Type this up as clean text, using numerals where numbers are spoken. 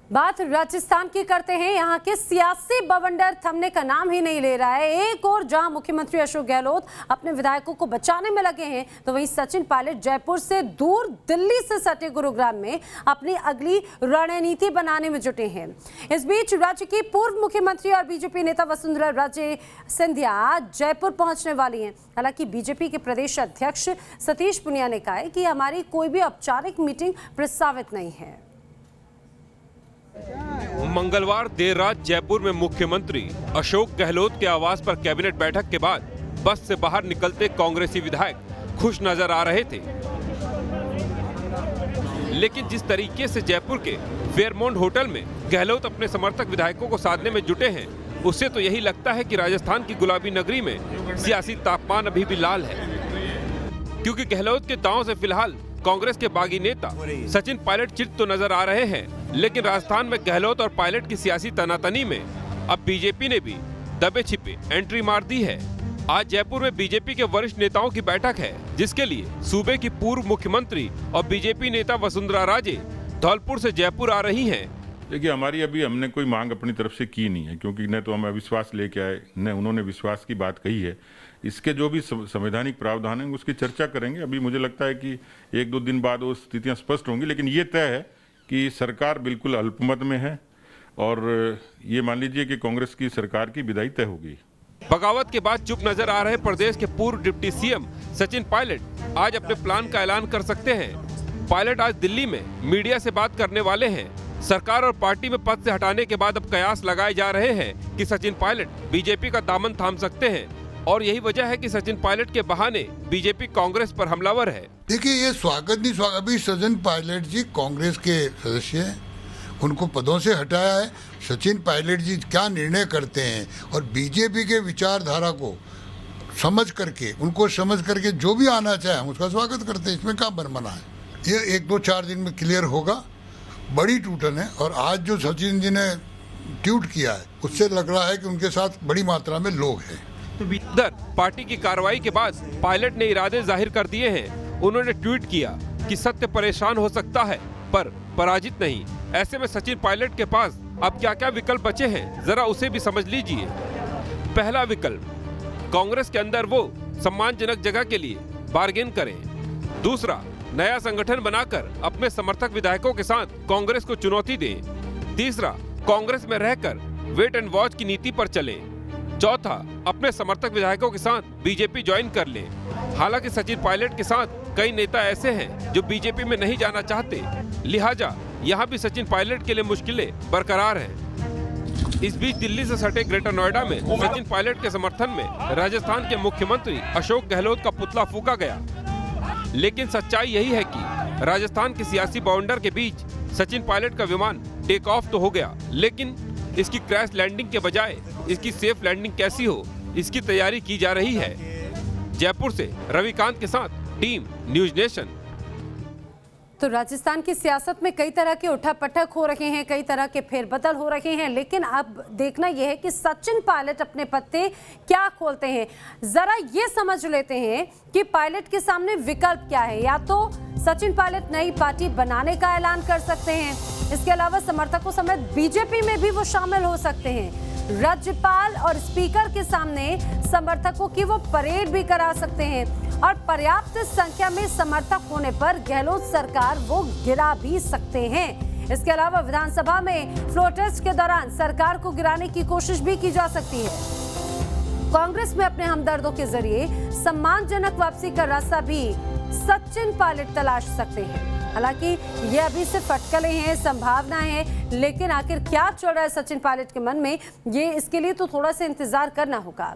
बात राजस्थान की करते हैं। यहाँ के सियासी बवंडर थमने का नाम ही नहीं ले रहा है। एक और जहां मुख्यमंत्री अशोक गहलोत अपने विधायकों को बचाने में लगे हैं, तो वहीं सचिन पायलट जयपुर से दूर दिल्ली से सटे गुरुग्राम में अपनी अगली रणनीति बनाने में जुटे हैं। इस बीच राज्य की पूर्व मुख्यमंत्री और बीजेपी नेता वसुंधरा राजे सिंधिया जयपुर पहुंचने वाली हैं। हालांकि बीजेपी के प्रदेश अध्यक्ष सतीश पुनिया ने कहा है कि हमारी कोई भी औपचारिक मीटिंग प्रस्तावित नहीं है। मंगलवार देर रात जयपुर में मुख्यमंत्री अशोक गहलोत के आवास पर कैबिनेट बैठक के बाद बस से बाहर निकलते कांग्रेसी विधायक खुश नजर आ रहे थे, लेकिन जिस तरीके से जयपुर के फेयरमाउंट होटल में गहलोत अपने समर्थक विधायकों को साधने में जुटे हैं, उससे तो यही लगता है कि राजस्थान की गुलाबी नगरी में सियासी तापमान अभी भी लाल है। क्योंकि गहलोत के दांव से फिलहाल कांग्रेस के बागी नेता सचिन पायलट चित तो नजर आ रहे हैं, लेकिन राजस्थान में गहलोत और पायलट की सियासी तनातनी में अब बीजेपी ने भी दबे छिपे एंट्री मार दी है। आज जयपुर में बीजेपी के वरिष्ठ नेताओं की बैठक है, जिसके लिए सूबे की पूर्व मुख्यमंत्री और बीजेपी नेता वसुंधरा राजे धौलपुर से जयपुर आ रही हैं। देखिए, हमारी अभी हमने कोई मांग अपनी तरफ से की नहीं है, क्योंकि न तो हम अविश्वास लेके आए, न उन्होंने विश्वास की बात कही है। इसके जो भी संवैधानिक प्रावधान है उसकी चर्चा करेंगे। अभी मुझे लगता है कि 1-2 दिन बाद वो स्थितियां स्पष्ट होंगी, लेकिन ये तय है कि सरकार बिल्कुल अल्पमत में है और ये मान लीजिए कि कांग्रेस की सरकार की विदाई तय होगी। बगावत के बाद चुप नजर आ रहे प्रदेश के पूर्व डिप्टी सीएम सचिन पायलट आज अपने प्लान का ऐलान कर सकते हैं। पायलट आज दिल्ली में मीडिया से बात करने वाले हैं। सरकार और पार्टी में पद से हटाने के बाद अब कयास लगाए जा रहे हैं कि सचिन पायलट बीजेपी का दामन थाम सकते हैं, और यही वजह है कि सचिन पायलट के बहाने बीजेपी कांग्रेस पर हमलावर है। देखिए, ये स्वागत नहीं स्वागत, अभी सचिन पायलट जी कांग्रेस के सदस्य हैं, उनको पदों से हटाया है। सचिन पायलट जी क्या निर्णय करते हैं और बीजेपी के विचारधारा को समझ करके, उनको समझ करके जो भी आना चाहे हम उसका स्वागत करते हैं। इसमें क्या बनमना है? ये 1-2-4 दिन में क्लियर होगा। बड़ी टूटन है, और आज जो सचिन जी ने ट्वीट किया है उससे लग रहा है कि उनके साथ बड़ी मात्रा में लोग हैं। इधर पार्टी की कार्रवाई के बाद पायलट ने इरादे जाहिर कर दिए हैं। उन्होंने ट्वीट किया कि सत्य परेशान हो सकता है पर पराजित नहीं। ऐसे में सचिन पायलट के पास अब क्या क्या विकल्प बचे हैं, जरा उसे भी समझ लीजिए। पहला विकल्प, कांग्रेस के अंदर वो सम्मानजनक जगह के लिए बार्गेन करें। दूसरा, नया संगठन बनाकर अपने समर्थक विधायकों के साथ कांग्रेस को चुनौती दें। तीसरा, कांग्रेस में रहकर वेट एंड वॉच की नीति पर चलें। चौथा, अपने समर्थक विधायकों के साथ बीजेपी ज्वाइन कर लें। हालांकि सचिन पायलट के साथ कई नेता ऐसे हैं जो बीजेपी में नहीं जाना चाहते, लिहाजा यहां भी सचिन पायलट के लिए मुश्किलें बरकरार हैं। इस बीच दिल्ली से सटे ग्रेटर नोएडा में सचिन पायलट के समर्थन में राजस्थान के मुख्यमंत्री अशोक गहलोत का पुतला फूंका गया। लेकिन सच्चाई यही है कि राजस्थान के सियासी बाउंडर के बीच सचिन पायलट का विमान टेक ऑफ तो हो गया, लेकिन इसकी क्रैश लैंडिंग के बजाय इसकी सेफ लैंडिंग कैसी हो, इसकी तैयारी की जा रही है। जयपुर से रविकांत के साथ टीम न्यूज नेशन। तो राजस्थान की सियासत में कई तरह के उठापटक हो रहे हैं, कई तरह के फेरबदल हो रहे हैं, लेकिन अब देखना यह है कि सचिन पायलट अपने पत्ते क्या खोलते हैं। जरा ये समझ लेते हैं कि पायलट के सामने विकल्प क्या है। या तो सचिन पायलट नई पार्टी बनाने का ऐलान कर सकते हैं, इसके अलावा समर्थकों समेत बीजेपी में भी वो शामिल हो सकते हैं। राज्यपाल और स्पीकर के सामने समर्थकों की वो परेड भी करा सकते हैं, और पर्याप्त संख्या में समर्थक होने पर गहलोत सरकार वो गिरा भी सकते हैं। इसके अलावा विधानसभा में फ्लोर टेस्ट के दौरान सरकार को गिराने की कोशिश भी की जा सकती है। कांग्रेस में अपने हमदर्दों के जरिए सम्मानजनक वापसी का रास्ता भी सचिन पायलट तलाश सकते हैं। हालांकि ये अभी सिर्फ अटकलें हैं, संभावना है, लेकिन आखिर क्या चल रहा है सचिन पायलट के मन में, ये इसके लिए तो थोड़ा सा इंतजार करना होगा।